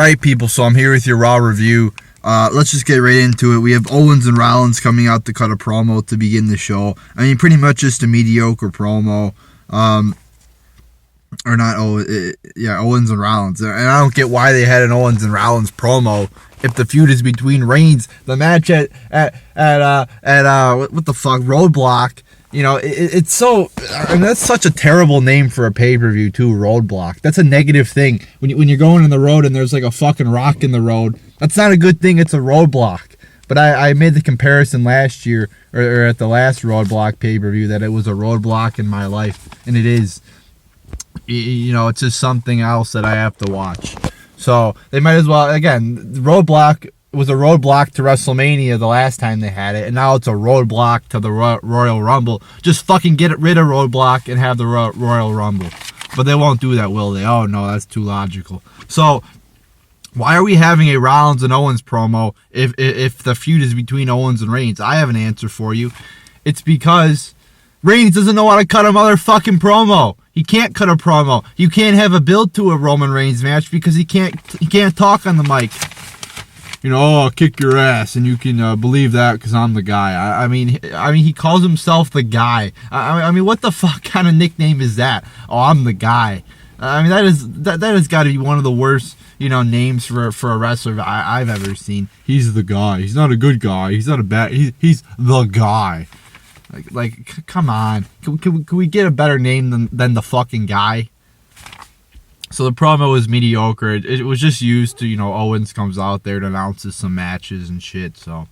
Alright, people, so I'm here with your Raw review. Let's just get right into it. We have Owens and Rollins coming out to cut a promo to begin the show. I mean, pretty much just a mediocre promo. Or not, Owens and Rollins. And I don't get why they had an Owens and Rollins promo if the feud is between Reigns. The match at what the fuck, Roadblock. You know, it's so, I mean, that's such a terrible name for a pay-per-view too, Roadblock. That's a negative thing. When you're going on the road and there's like a fucking rock in the road, that's not a good thing, it's a roadblock. But I made the comparison last year, or at the last Roadblock pay-per-view, that it was a roadblock in my life, and it is. You know, it's just something else that I have to watch. So, they might as well, again, Roadblock was a roadblock to WrestleMania the last time they had it, and now it's a roadblock to the Royal Rumble. Just fucking get rid of Roadblock and have the Royal Rumble. But they won't do that, will they? Oh, no, that's too logical. So, why are we having a Rollins and Owens promo if the feud is between Owens and Reigns? I have an answer for you. It's because Reigns doesn't know how to cut a motherfucking promo. He can't cut a promo. You can't have a build to a Roman Reigns match because he can't talk on the mic. You know, oh, I'll kick your ass, and you can believe that because I'm the guy. I mean, he calls himself the guy. I mean, what the fuck kind of nickname is that? Oh, I'm the guy. I mean, that has got to be one of the worst, you know, names for a wrestler I've ever seen. He's the guy. He's not a good guy. He's not a bad. He's the guy. Like, come on. Can we get a better name than the fucking guy? So the promo was mediocre. It was just used to, you know, Owens comes out there to announces some matches and shit. So,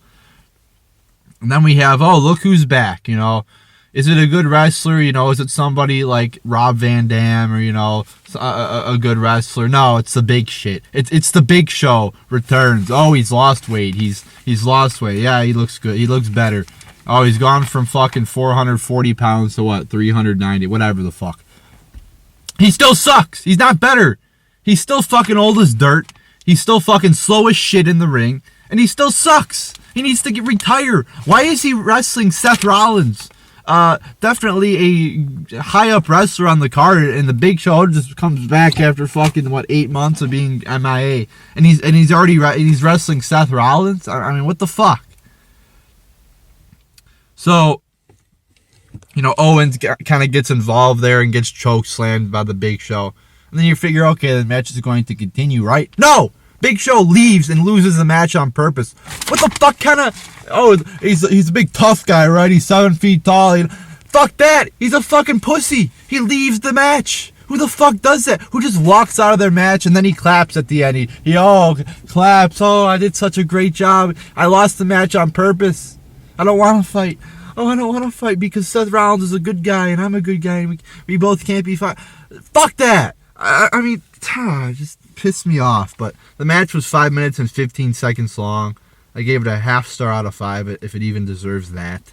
and then we have, oh, look who's back. You know, is it a good wrestler? You know, is it somebody like Rob Van Dam or, you know, a good wrestler? No, it's the big shit. It's the Big Show returns. Oh, he's lost weight. He's lost weight. Yeah, he looks good. He looks better. Oh, he's gone from fucking 440 pounds to what, 390, whatever the fuck. He still sucks. He's not better. He's still fucking old as dirt. He's still fucking slow as shit in the ring. And he still sucks. He needs to retire. Why is he wrestling Seth Rollins? Definitely a high-up wrestler on the card. And the Big Show just comes back after fucking, 8 months of being MIA. And he's wrestling Seth Rollins? I mean, what the fuck? So, you know, Owens kind of gets involved there and gets choke slammed by the Big Show. And then you figure, okay, the match is going to continue, right? No! Big Show leaves and loses the match on purpose. What the fuck kind of... Oh, he's a big tough guy, right? He's 7 feet tall. Fuck that! He's a fucking pussy! He leaves the match! Who the fuck does that? Who just walks out of their match and then he claps at the end? He claps. Oh, I did such a great job. I lost the match on purpose. I don't want to fight. Oh, I don't want to fight because Seth Rollins is a good guy and I'm a good guy and we both can't be fight. Fuck that! I mean, it just pissed me off. But the match was 5 minutes and 15 seconds long. I gave it a half star out of 5 if it even deserves that.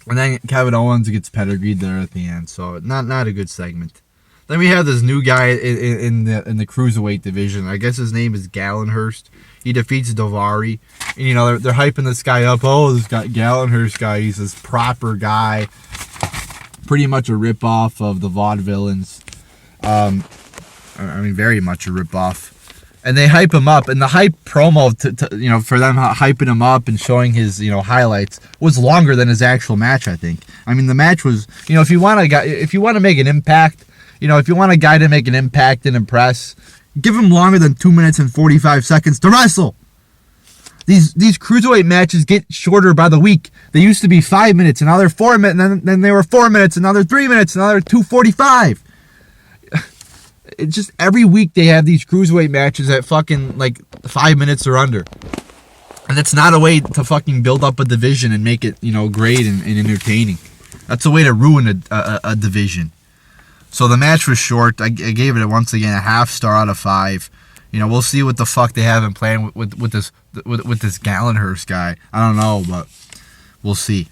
And then Kevin Owens gets pedigreed there at the end, so not a good segment. Then we have this new guy in the Cruiserweight division. I guess his name is Gallenhurst. He defeats Daivari. And, you know, they're hyping this guy up. Oh, this guy, Gallenhurst guy, he's this proper guy. Pretty much a ripoff of the Vaudevillains. I mean, very much a ripoff. And they hype him up. And the hype promo, you know, for them hyping him up and showing his, you know, highlights was longer than his actual match, I think. I mean, the match was, you know, if you want to make an impact, you know, if you want a guy to make an impact and impress, give him longer than 2 minutes and 45 seconds to wrestle. These Cruiserweight matches get shorter by the week. They used to be 5 minutes, and now they're 4 minutes, and then they were 4 minutes, and now they're 3 minutes, and now they're 2:45. It's just every week they have these Cruiserweight matches at fucking, 5 minutes or under. And that's not a way to fucking build up a division and make it, you know, great and entertaining. That's a way to ruin a division. So the match was short. I gave it, once again, a half star out of 5. You know, we'll see what the fuck they have in plan with this Gallenhurst guy. I don't know, but we'll see.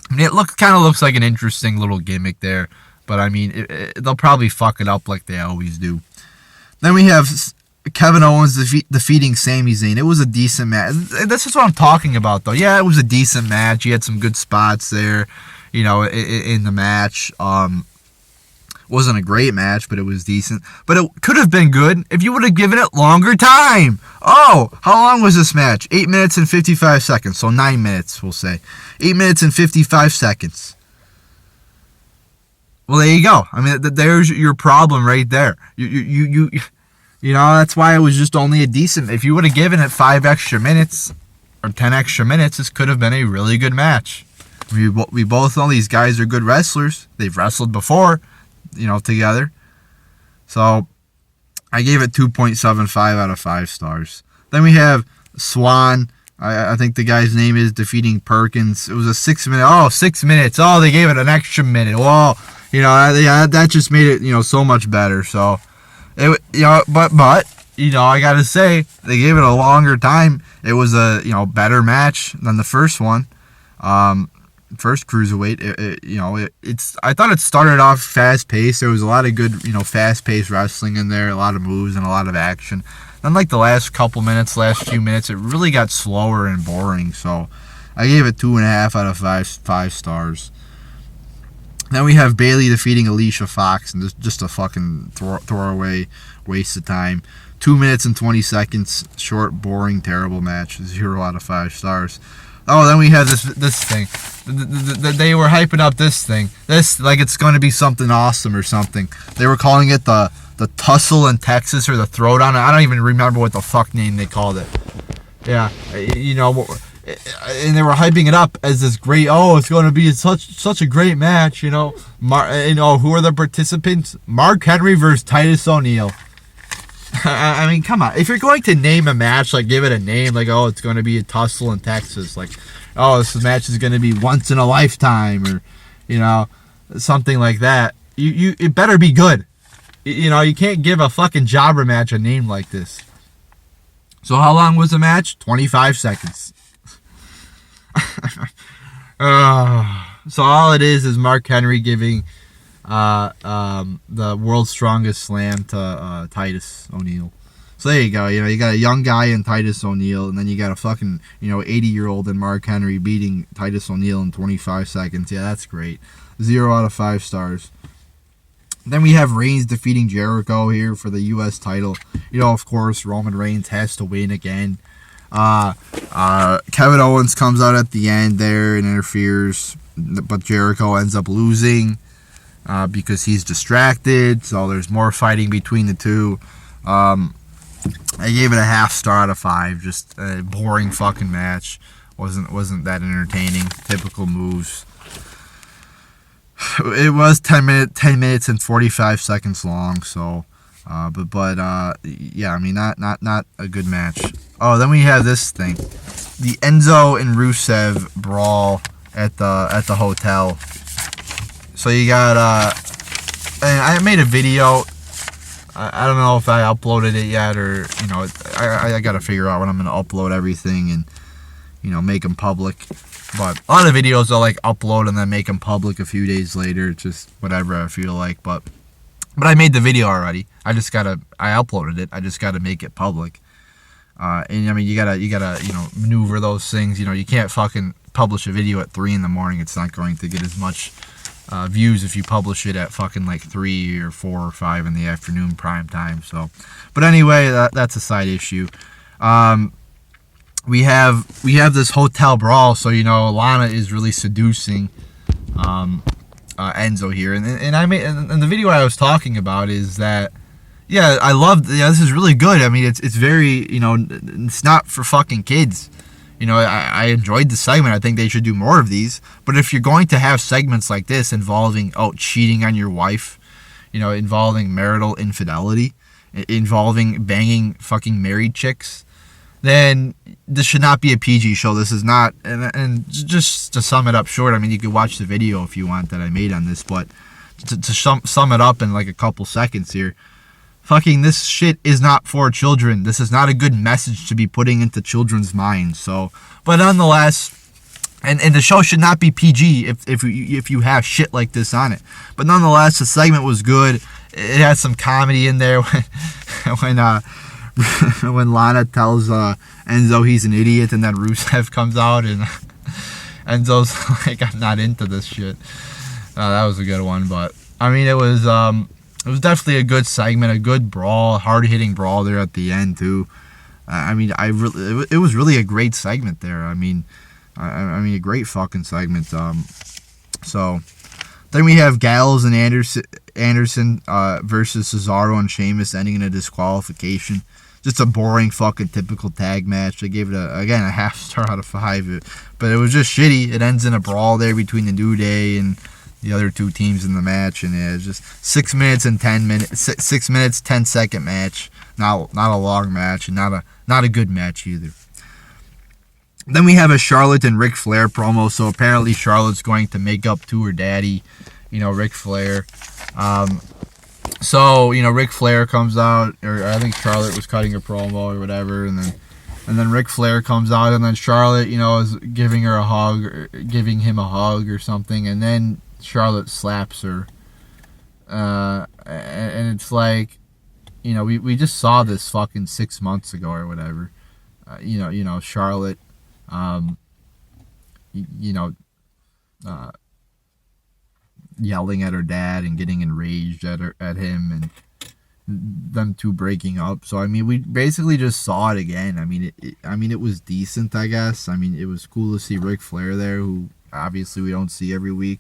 I mean, it kind of looks like an interesting little gimmick there, but I mean, they'll probably fuck it up like they always do. Then we have Kevin Owens defeating Sami Zayn. It was a decent match. That's just what I'm talking about, though. Yeah, it was a decent match. He had some good spots there, you know, in the match. Wasn't a great match, but it was decent. But it could have been good if you would have given it longer time. Oh, how long was this match? 8 minutes and 55 seconds. So 9 minutes, we'll say. 8 minutes and 55 seconds. Well, there you go. I mean, there's your problem right there. You know, that's why it was just only a decent. If you would have given it 5 extra minutes or 10 extra minutes, this could have been a really good match. We both know these guys are good wrestlers. They've wrestled before, you know, together. So I gave it 2.75 out of 5 stars. Then we have Swan. I think the guy's name is defeating Perkins. It was a 6 minute. Oh, 6 minutes. Oh, they gave it an extra minute. Whoa. You know, that just made it, you know, so much better. So, you know, but you know, I gotta say, they gave it a longer time. It was a, you know, better match than the first one. First Cruiserweight. You know, I thought it started off fast paced. There was a lot of good, you know, fast paced wrestling in there, a lot of moves and a lot of action. Then, like the last few minutes, it really got slower and boring. So, I gave it 2.5 out of 5 stars. Then we have Bayley defeating Alicia Fox, and just a fucking throwaway waste of time. 2 minutes and 20 seconds, short, boring, terrible match. 0 out of 5 stars. Oh, then we have this thing. They were hyping up this thing. This, like it's going to be something awesome or something. They were calling it the Tussle in Texas, or the Throwdown. I don't even remember what the fuck name they called it. Yeah, you know. And they were hyping it up as this great. Oh, it's going to be such a great match, you know. You know, who are the participants? Mark Henry versus Titus O'Neil. I mean, come on. If you're going to name a match, like give it a name, like oh, it's going to be a Tussle in Texas, like oh, this match is going to be once in a lifetime, or you know, something like that. It better be good. You know, you can't give a fucking jobber match a name like this. So how long was the match? 25 seconds. So all it is Mark Henry giving the world's strongest slam to Titus O'Neil. So there you go. You know, you got a young guy in Titus O'Neil, and then you got a fucking, you know, 80-year-old in Mark Henry beating Titus O'Neil in 25 seconds. Yeah, that's great. 0 out of 5 stars. Then we have Reigns defeating Jericho here for the U.S. title. You know, of course, Roman Reigns has to win again. Kevin Owens comes out at the end there and interferes, but Jericho ends up losing because he's distracted. So there's more fighting between the two. I gave it a 0.5 star out of 5. Just a boring fucking match. Wasn't that entertaining. Typical moves. It was 10 minutes and 45 seconds long. So. Yeah, I mean, not a good match. Oh, then we have this thing, the ENZO and Rusev brawl at the hotel. So you got and I made a video. I don't know if I uploaded it yet, or you know, I got to figure out when I'm gonna upload everything and you know make them public. But a lot of videos I'll like upload and then make them public a few days later, just whatever I feel like. But I made the video already. I uploaded it. I just gotta make it public. And I mean, you gotta, you know, maneuver those things. You know, you can't fucking publish a video at 3 a.m. It's not going to get as much views if you publish it at fucking like 3 or 4 or 5 in the afternoon prime time. So, but anyway, that's a side issue. We have this hotel brawl. So you know, Lana is really seducing ENZO here, and I made, and the video I was talking about is that, yeah, I love, yeah, this is really good. I mean, it's very, you know, it's not for fucking kids. You know, I enjoyed the segment. I think they should do more of these. But if you're going to have segments like this involving cheating on your wife, you know, involving marital infidelity, involving banging fucking married chicks, then this should not be a PG show. This is not, and just to sum it up short, I mean, you could watch the video if you want that I made on this, but to sum it up in like a couple seconds here, fucking this shit is not for children. This is not a good message to be putting into children's minds. So, but nonetheless, and the show should not be PG if you have shit like this on it. But nonetheless, the segment was good. It had some comedy in there when Lana tells ENZO he's an idiot, and then Rusev comes out and ENZO's like, I'm not into this shit. That was a good one, but I mean, it was definitely a good segment, a good brawl, hard-hitting brawl there at the end too. I mean, it was really a great segment there. I mean, a great fucking segment. So then we have Gallows and Anderson versus Cesaro and Sheamus, ending in a disqualification. Just a boring fucking typical tag match. I gave it a half star out of 5, but it was just shitty. It ends in a brawl there between the New Day and the other two teams in the match, and it's just 6 minutes and 10 minutes, 6 minutes 10-second match. Not a long match, and not a good match either. Then we have a Charlotte and Ric Flair promo. So apparently Charlotte's going to make up to her daddy, Ric Flair. So Ric Flair comes out, or I think Charlotte was cutting a promo or whatever, and then Ric Flair comes out, and then Charlotte, is giving him a hug or something, and then Charlotte slaps her, and it's like, we just saw this fucking 6 months ago or whatever, Charlotte, yelling at her dad and getting enraged at him, and them two breaking up. So I mean, we basically just saw it again. I mean, it was decent, I guess. I mean, it was cool to see Ric Flair there, who obviously we don't see every week.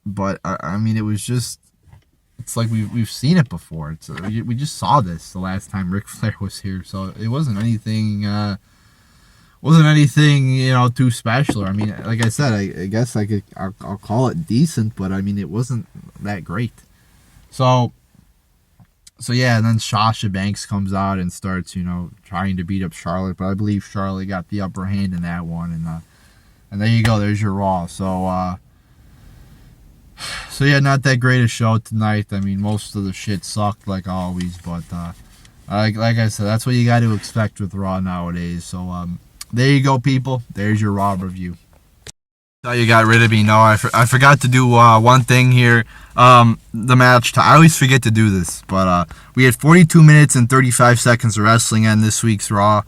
But I mean, it was just, it's like we've seen it before. We just saw this the last time Ric Flair was here, so it wasn't anything. Too special. I mean, like I said, I guess I'll call it decent, but I mean, it wasn't that great. So yeah, and then Sasha Banks comes out and starts, trying to beat up Charlotte, but I believe Charlotte got the upper hand in that one, and there you go. There's your Raw. So yeah, not that great a show tonight. I mean, most of the shit sucked like always, but like I said, that's what you got to expect with Raw nowadays. So there you go, people. There's your Raw review. So you got rid of me. No, I forgot to do one thing here. The match. I always forget to do this, but we had 42 minutes and 35 seconds of wrestling on this week's Raw.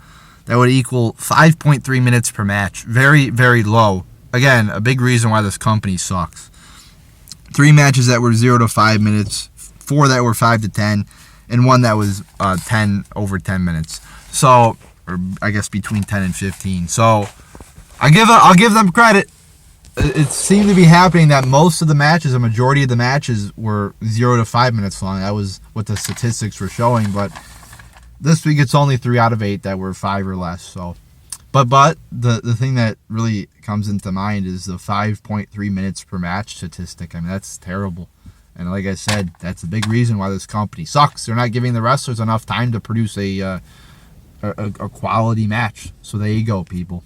That would equal 5.3 minutes per match. Very, very low. Again, a big reason why this company sucks. 3 matches that were 0 to 5 minutes, 4 that were 5 to 10, and 1 that was over 10 minutes. So, or I guess between 10 and 15. So, I'll give them credit. It seemed to be happening that most of the matches, a majority of the matches, were 0 to 5 minutes long. That was what the statistics were showing. But this week it's only 3 out of 8 that were 5 or less. So, but the thing that really comes into mind is the 5.3 minutes per match statistic. I mean, that's terrible. And like I said, that's a big reason why this company sucks. They're not giving the wrestlers enough time to produce a quality match. So there you go, people.